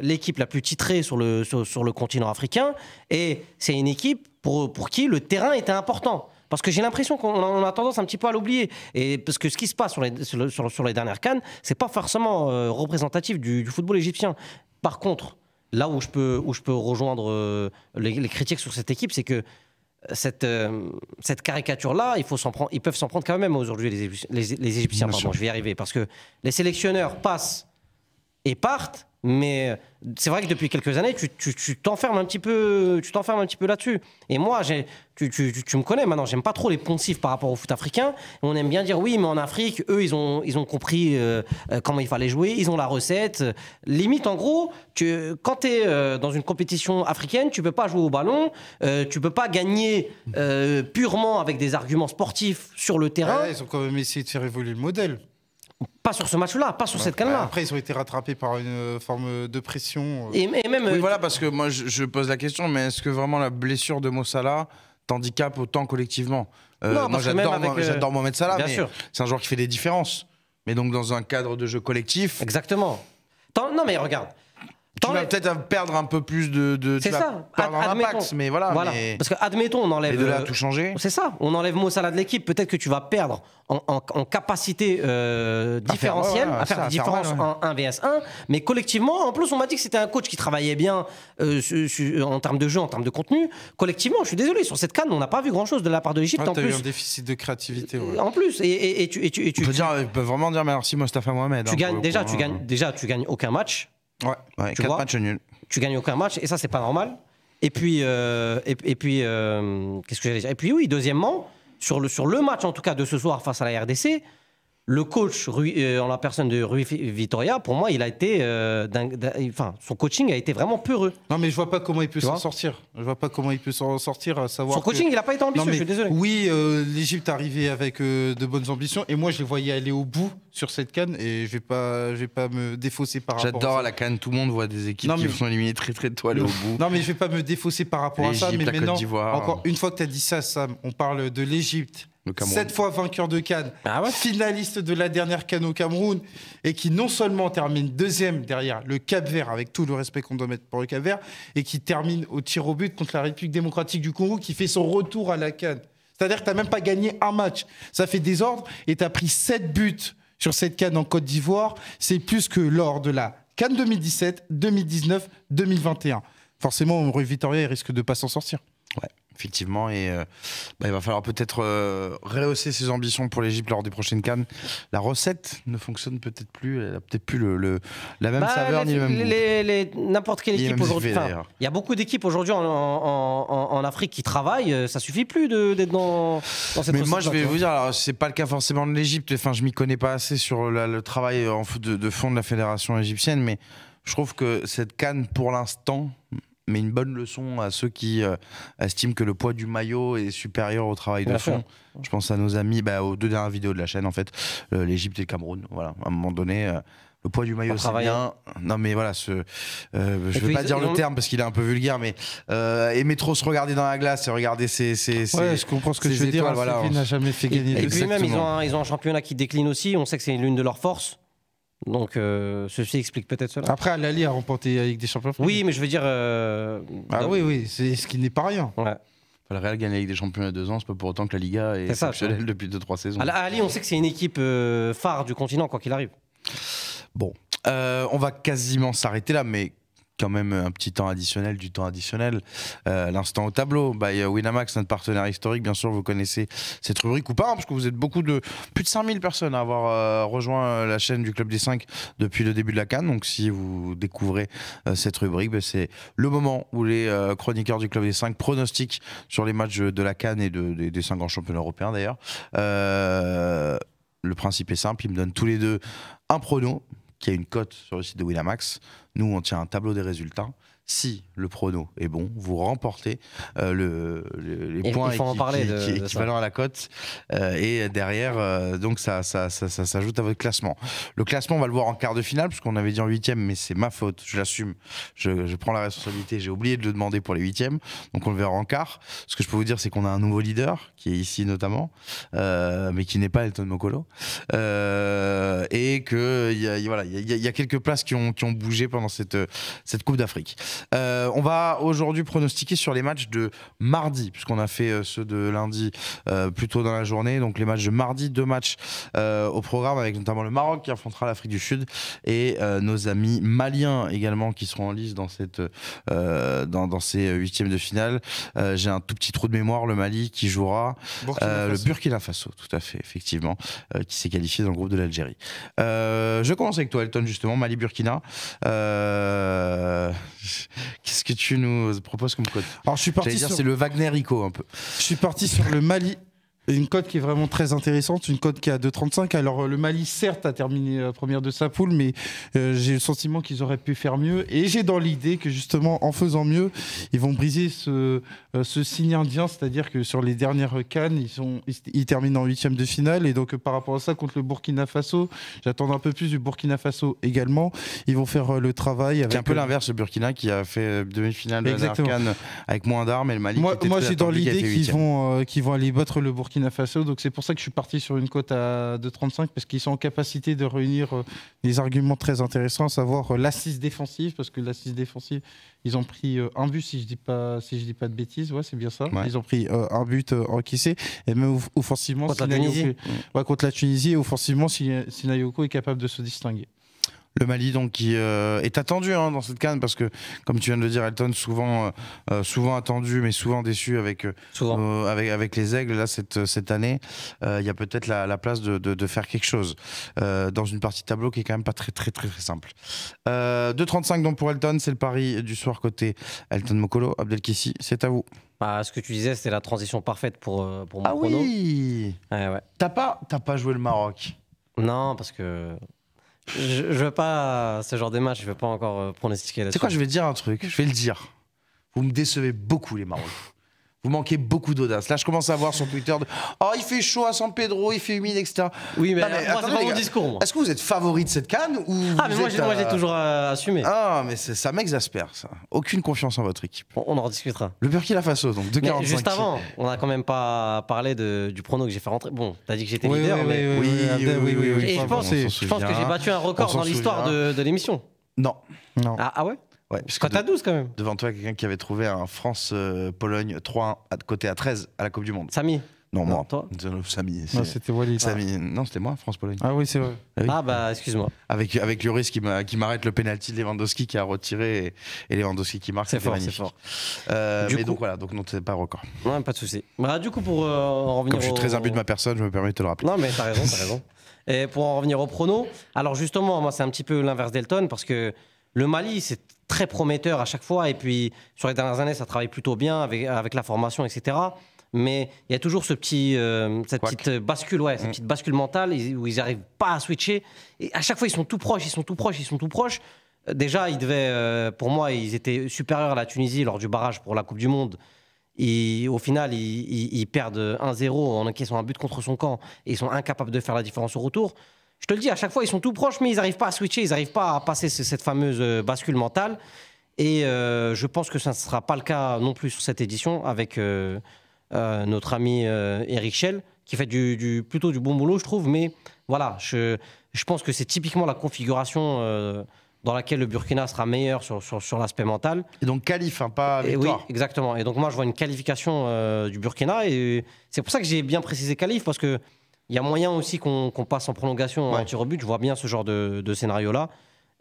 [SPEAKER 3] l'équipe la plus titrée sur le continent africain. Et c'est une équipe pour qui le terrain était important. Parce que j'ai l'impression qu'on a tendance un petit peu à l'oublier. Et parce que ce qui se passe sur les dernières CAN, c'est pas forcément représentatif du football égyptien. Par contre, là où je peux rejoindre les critiques sur cette équipe, c'est que cette caricature-là, ils peuvent s'en prendre quand même aujourd'hui, les Égyptiens. Pardon, je vais y arriver. Parce que les sélectionneurs passent et partent, mais c'est vrai que depuis quelques années, tu t'enfermes un petit peu là-dessus. Et moi, tu me connais maintenant, j'aime pas trop les poncifs par rapport au foot africain. On aime bien dire oui, mais en Afrique, eux, ils ont compris comment il fallait jouer, ils ont la recette. Limite, en gros, quand tu es dans une compétition africaine, tu peux pas jouer au ballon, tu peux pas gagner purement avec des arguments sportifs sur le terrain.
[SPEAKER 2] Ils ont quand même essayé de faire évoluer le modèle.
[SPEAKER 3] Pas sur ce match-là, pas sur cette CAN-là.
[SPEAKER 2] Après, ils ont été rattrapés par une forme de pression.
[SPEAKER 3] Et même,
[SPEAKER 1] oui, voilà, parce que moi, je pose la question, mais est-ce que vraiment la blessure de Mo Salah t'handicape autant collectivement?
[SPEAKER 3] Non,
[SPEAKER 1] moi, j'adore Mohamed Salah,
[SPEAKER 3] bien
[SPEAKER 1] mais
[SPEAKER 3] sûr.
[SPEAKER 1] C'est un joueur qui fait des différences. Mais donc, dans un cadre de jeu collectif...
[SPEAKER 3] Exactement. Non, mais regarde.
[SPEAKER 1] Tu vas peut-être perdre un peu plus de
[SPEAKER 3] c'est ça.
[SPEAKER 1] Perdre un impact, mais voilà. Mais...
[SPEAKER 3] Parce que, admettons, on enlève...
[SPEAKER 1] Et de là, tout changer.
[SPEAKER 3] C'est ça. On enlève Mo Salah de l'équipe. Peut-être que tu vas perdre en capacité différentielle, à faire des différences en 1 vs 1. Mais collectivement, en plus, on m'a dit que c'était un coach qui travaillait bien en termes de jeu, en termes de contenu. Collectivement, je suis désolé, sur cette CAN, on n'a pas vu grand-chose de la part de l'Égypte.
[SPEAKER 2] T'as eu un déficit de créativité. Ouais.
[SPEAKER 3] En plus. Et tu
[SPEAKER 1] peux vraiment dire merci Mostafa Mohamed.
[SPEAKER 3] Tu gagnes aucun match.
[SPEAKER 1] Ouais, 4 matchs nuls.
[SPEAKER 3] Tu gagnes aucun match et ça c'est pas normal. Et puis qu'est-ce que j'allais dire? Et puis oui, deuxièmement, sur le match en tout cas de ce soir face à la RDC, le coach en la personne de Rui Vitória, pour moi, il a été, son coaching a été vraiment peureux.
[SPEAKER 2] Non, mais je vois pas comment il peut s'en sortir. Je vois pas comment il peut s'en sortir, à savoir.
[SPEAKER 3] Son coaching, il a pas été ambitieux. Je suis désolé.
[SPEAKER 2] Oui, l'Égypte arrivait avec de bonnes ambitions, et moi, je les voyais aller au bout sur cette CAN, et je vais pas me défausser par rapport.
[SPEAKER 1] J'adore à la CAN, tout le monde voit des équipes qui sont éliminées très très tôt aller au bout.
[SPEAKER 2] Non, mais je vais pas me défausser par rapport à ça. Mais maintenant, encore une fois que tu as dit ça, Sam, on parle de l'Égypte. 7 fois vainqueur de CAN, finaliste de la dernière CAN au Cameroun, et qui non seulement termine deuxième derrière le Cap-Vert, avec tout le respect qu'on doit mettre pour le Cap-Vert, et qui termine au tir au but contre la République démocratique du Congo, qui fait son retour à la CAN. C'est-à-dire que tu n'as même pas gagné un match. Ça fait désordre, et tu as pris 7 buts sur cette CAN en Côte d'Ivoire. C'est plus que lors de la CAN 2017, 2019, 2021. Forcément, Rui Vitória risque de ne pas s'en sortir.
[SPEAKER 1] Ouais, effectivement. Et il va falloir peut-être rehausser ses ambitions pour l'Égypte lors des prochaines CAN. La recette ne fonctionne peut-être plus. Elle n'a peut-être plus la même saveur ni le même goût.
[SPEAKER 3] N'importe quelle équipe aujourd'hui. Il y a beaucoup d'équipes aujourd'hui en Afrique qui travaillent. Ça suffit plus d'être dans cette recette.
[SPEAKER 1] Mais moi, je vais vous dire, c'est pas le cas forcément de l'Égypte. Enfin, je m'y connais pas assez sur le travail de fond de la fédération égyptienne, mais je trouve que cette CAN, pour l'instant, met une bonne leçon à ceux qui estiment que le poids du maillot est supérieur au travail de fond. Je pense à nos amis, aux 2 dernières vidéos de la chaîne, en fait, l'Égypte et le Cameroun. Voilà, à un moment donné, le poids du maillot, c'est bien. Non, mais voilà, je ne vais pas dire le terme parce qu'il est un peu vulgaire, mais aimer trop se regarder dans la glace et regarder ses
[SPEAKER 2] ouais, je comprends ce que tu veux dire. Voilà, n'a jamais fait gagner.
[SPEAKER 3] Et puis même, ils ont un championnat qui décline aussi. On sait que c'est l'une de leurs forces. Donc, ceci explique peut-être cela.
[SPEAKER 2] Après, Al-Ahly a remporté avec des champions.
[SPEAKER 3] Oui, mais je veux dire.
[SPEAKER 2] Oui, c'est ce qui n'est pas rien.
[SPEAKER 3] Ouais.
[SPEAKER 1] Le Real gagne la Ligue des Champions il y a 2 ans, c'est pas pour autant que la Liga est exceptionnelle depuis 2-3 saisons.
[SPEAKER 3] Al-Ahly, on sait que c'est une équipe phare du continent, quoi qu'il arrive.
[SPEAKER 1] Bon, on va quasiment s'arrêter là, mais quand même un petit temps additionnel, du temps additionnel. L'instant au tableau, Winamax, notre partenaire historique, bien sûr, vous connaissez cette rubrique ou pas, parce que vous êtes plus de 5000 personnes à avoir rejoint la chaîne du Club des 5 depuis le début de la CAN. Donc si vous découvrez cette rubrique, c'est le moment où les chroniqueurs du Club des 5 pronostiquent sur les matchs de la CAN et des 5 grands championnats européens d'ailleurs. Le principe est simple, ils me donnent tous les deux un prono qui a une cote sur le site de Winamax. Nous, on tient un tableau des résultats. Si le prono est bon, vous remportez les points équivalents à la cote. Et derrière, donc ça s'ajoute à votre classement. Le classement, on va le voir en quart de finale, puisqu'on avait dit en 8e, mais c'est ma faute, je l'assume. Je prends la responsabilité, j'ai oublié de le demander pour les 8e. Donc on le verra en quart. Ce que je peux vous dire, c'est qu'on a un nouveau leader, qui est ici notamment, mais qui n'est pas Elton Mokolo. Et qu'il y a quelques places qui ont bougé pendant cette Coupe d'Afrique. On va aujourd'hui pronostiquer sur les matchs de mardi, puisqu'on a fait ceux de lundi plus tôt dans la journée. Donc les matchs de mardi, 2 matchs au programme, avec notamment le Maroc qui affrontera l'Afrique du Sud et nos amis maliens également qui seront en lice dans ces 8e de finale. J'ai un tout petit trou de mémoire, le Mali qui jouera le Burkina Faso, tout à fait, effectivement, qui s'est qualifié dans le groupe de l'Algérie. Je commence avec toi, Elton, justement, Mali-Burkina. Qu'est-ce que tu nous proposes comme code?
[SPEAKER 2] Alors, je suis parti
[SPEAKER 1] c'est le Wagner-Ico un peu.
[SPEAKER 2] Je suis parti sur le Mali. Une cote qui est vraiment très intéressante, une cote qui est à 2,35. Alors le Mali, certes, a terminé première de sa poule, mais j'ai le sentiment qu'ils auraient pu faire mieux. Et j'ai dans l'idée que justement, en faisant mieux, ils vont briser ce signe indien, c'est-à-dire que sur les dernières CAN, ils terminent en 8e de finale. Et donc par rapport à ça, contre le Burkina Faso, j'attends un peu plus du Burkina Faso également. Ils vont faire le travail. C'est
[SPEAKER 1] un peu l'inverse, le Burkina qui a fait demi-finale de la CAN avec moins d'armes, et le Mali
[SPEAKER 2] moi j'ai dans l'idée qu'ils vont aller battre le Burkina Faso, donc c'est pour ça que je suis parti sur une cote à 2,35, parce qu'ils sont en capacité de réunir des arguments très intéressants, à savoir l'assise défensive, parce que l'assise défensive, ils ont pris un but, si je dis pas de bêtises, ouais, c'est bien ça. Ouais. Ils ont pris un but encaissé, et même offensivement contre la Tunisie, et offensivement, Sinayoko est capable de se distinguer.
[SPEAKER 1] Le Mali, donc, qui est attendu dans cette CAN, parce que, comme tu viens de le dire, Elton, souvent attendu, mais souvent déçu avec les Aigles. Là, cette année, il y a peut-être la place de faire quelque chose dans une partie de tableau qui est quand même pas très, très, très, très simple. 2,35 donc pour Elton, c'est le pari du soir côté Elton Mokolo. Abdelkissi, c'est à vous.
[SPEAKER 3] Ce que tu disais, c'était la transition parfaite pour mon prono.
[SPEAKER 1] Ah oui.
[SPEAKER 3] Ouais.
[SPEAKER 1] T'as pas joué le Maroc?
[SPEAKER 3] Non, parce que... Je veux pas ce genre de match, je veux pas encore pronostiquer là-dessus.
[SPEAKER 1] C'est quoi, je vais te dire un truc, je vais le dire. Vous me décevez beaucoup, les Marocains. Vous manquez beaucoup d'audace. Là, je commence à voir sur Twitter oh, il fait chaud à San Pedro, il fait humide, etc.
[SPEAKER 3] Oui, mais, moi, c'est pas mon discours.
[SPEAKER 1] Est-ce que vous êtes favori de cette CAN ou
[SPEAKER 3] mais moi, j'ai toujours assumé.
[SPEAKER 1] Ah, mais ça m'exaspère, ça. Aucune confiance en votre équipe.
[SPEAKER 3] On en rediscutera.
[SPEAKER 1] Le Burkina Faso, donc 2,45.
[SPEAKER 3] Juste avant, on a quand même pas parlé du prono que j'ai fait rentrer. Bon, t'as dit que j'étais leader, mais.
[SPEAKER 1] Oui.
[SPEAKER 3] Et je pense que j'ai battu un record dans l'histoire de l'émission.
[SPEAKER 1] Non.
[SPEAKER 3] Ah ouais?
[SPEAKER 1] Ouais,
[SPEAKER 3] parce que t'as 12 quand même.
[SPEAKER 1] Devant toi, quelqu'un qui avait trouvé un France-Pologne 3-1 côté à 13 à la Coupe du Monde.
[SPEAKER 3] Samy.
[SPEAKER 1] Non, moi.
[SPEAKER 3] Toi
[SPEAKER 1] Samy.
[SPEAKER 2] Non, c'était Walid.
[SPEAKER 1] Samy. Non, c'était moi, France-Pologne.
[SPEAKER 2] Ah oui, c'est vrai.
[SPEAKER 1] Ah, oui.
[SPEAKER 3] Ah bah excuse-moi.
[SPEAKER 1] Avec Lloris qui m'arrête le penalty de Lewandowski qui a retiré et Lewandowski qui marque.
[SPEAKER 3] C'est fort,
[SPEAKER 1] magnifique.
[SPEAKER 3] c'est fort.
[SPEAKER 1] Mais donc voilà, donc non, c'est pas record.
[SPEAKER 3] Ouais, pas de souci. Bah du coup pour en revenir.
[SPEAKER 1] Comme je suis très imbu de ma personne, je me permets de te le rappeler.
[SPEAKER 3] Non mais t'as raison, t'as raison. Et pour en revenir au prono, alors justement, moi c'est un petit peu l'inverse d'Elton parce que le Mali c'est très prometteur à chaque fois et puis sur les dernières années ça travaille plutôt bien avec la formation, etc. Mais il y a toujours cette petite bascule, cette petite bascule mentale où ils n'arrivent pas à switcher. Et à chaque fois, ils sont tout proches. Déjà, pour moi, ils étaient supérieurs à la Tunisie lors du barrage pour la Coupe du Monde. Et au final, ils perdent 1-0 en encaissant un but contre son camp. Et ils sont incapables de faire la différence au retour. Je te le dis, à chaque fois, ils sont tout proches, mais ils n'arrivent pas à switcher. Ils n'arrivent pas à passer cette fameuse bascule mentale. Et je pense que ça ne sera pas le cas non plus sur cette édition avec... notre ami Eric Schell, qui fait plutôt du bon boulot, je trouve. Mais voilà, je pense que c'est typiquement la configuration dans laquelle le Burkina sera meilleur sur l'aspect mental.
[SPEAKER 1] Et donc qualif, pas victoire.
[SPEAKER 3] Oui, exactement. Et donc moi, je vois une qualification du Burkina. Et c'est pour ça que j'ai bien précisé qualif, parce qu'il y a moyen aussi qu'on passe en prolongation en tir au but. Je vois bien ce genre de scénario-là.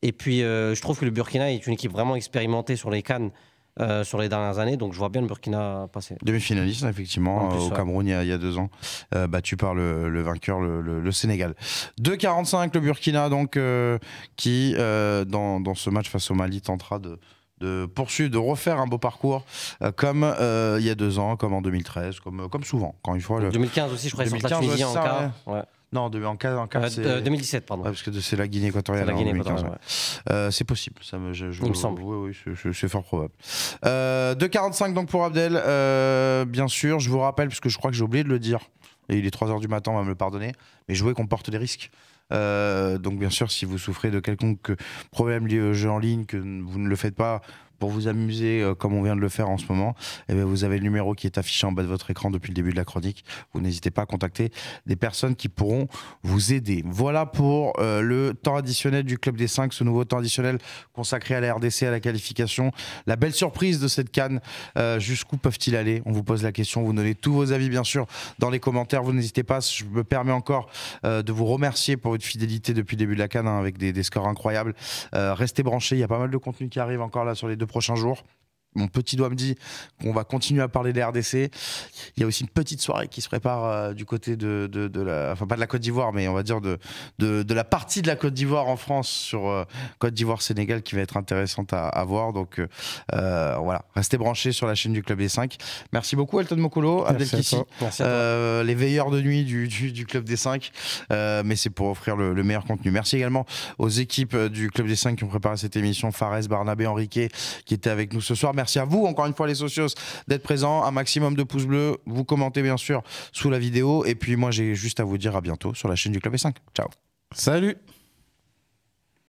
[SPEAKER 3] Et puis, je trouve que le Burkina est une équipe vraiment expérimentée sur les CAN. Sur les dernières années, donc je vois bien le Burkina passer.
[SPEAKER 1] Demi-finaliste, effectivement,
[SPEAKER 3] plus,
[SPEAKER 1] au Cameroun il y a 2 ans, battu par le vainqueur, le Sénégal. 2,45 le Burkina, donc, qui, dans ce match face au Mali, tentera de poursuivre, de refaire un beau parcours, comme il y a 2 ans, comme en 2013, comme souvent. Quand une fois,
[SPEAKER 3] 2015 aussi, je crois, ils sont la Tunisie en quart. Ouais.
[SPEAKER 1] Non, en quart c'est...
[SPEAKER 3] 2017, pardon.
[SPEAKER 1] Ouais, parce que c'est la Guinée équatoriale.
[SPEAKER 3] C'est la Guinée équatoriale,
[SPEAKER 1] c'est possible.
[SPEAKER 3] Il me semble.
[SPEAKER 1] Oui, c'est fort probable. 2,45 donc pour Abdel. Bien sûr, je vous rappelle, parce que je crois que j'ai oublié de le dire, et il est 3h du matin, on va me le pardonner, mais jouer comporte des risques. Donc bien sûr, si vous souffrez de quelconque problème lié au jeu en ligne, que vous ne le faites pas pour vous amuser comme on vient de le faire en ce moment, eh bien, vous avez le numéro qui est affiché en bas de votre écran depuis le début de la chronique. Vous n'hésitez pas à contacter des personnes qui pourront vous aider. Voilà pour le temps additionnel du Club des 5, ce nouveau temps additionnel consacré à la RDC, à la qualification. La belle surprise de cette CAN, jusqu'où peuvent-ils aller? On vous pose la question, vous donnez tous vos avis bien sûr dans les commentaires. Vous n'hésitez pas, je me permets encore de vous remercier pour votre fidélité depuis le début de la CAN, avec des scores incroyables. Restez branchés, il y a pas mal de contenu qui arrive encore là sur les 2 prochains jours. Mon petit doigt me dit qu'on va continuer à parler des RDC. Il y a aussi une petite soirée qui se prépare du côté de la... Enfin, pas de la Côte d'Ivoire, mais on va dire de la partie de la Côte d'Ivoire en France sur Côte d'Ivoire-Sénégal qui va être intéressante à voir. Donc voilà, restez branchés sur la chaîne du Club des 5. Merci beaucoup Elton Mokolo, Abdel Kissi, les veilleurs de nuit du Club des 5. Mais c'est pour offrir le meilleur contenu. Merci également aux équipes du Club des 5 qui ont préparé cette émission. Fares, Barnabé, Henriquet qui étaient avec nous ce soir. Merci à vous, encore une fois, les socios, d'être présents. Un maximum de pouces bleus. Vous commentez, bien sûr, sous la vidéo. Et puis, moi, j'ai juste à vous dire à bientôt sur la chaîne du Club des 5. Ciao.
[SPEAKER 2] Salut.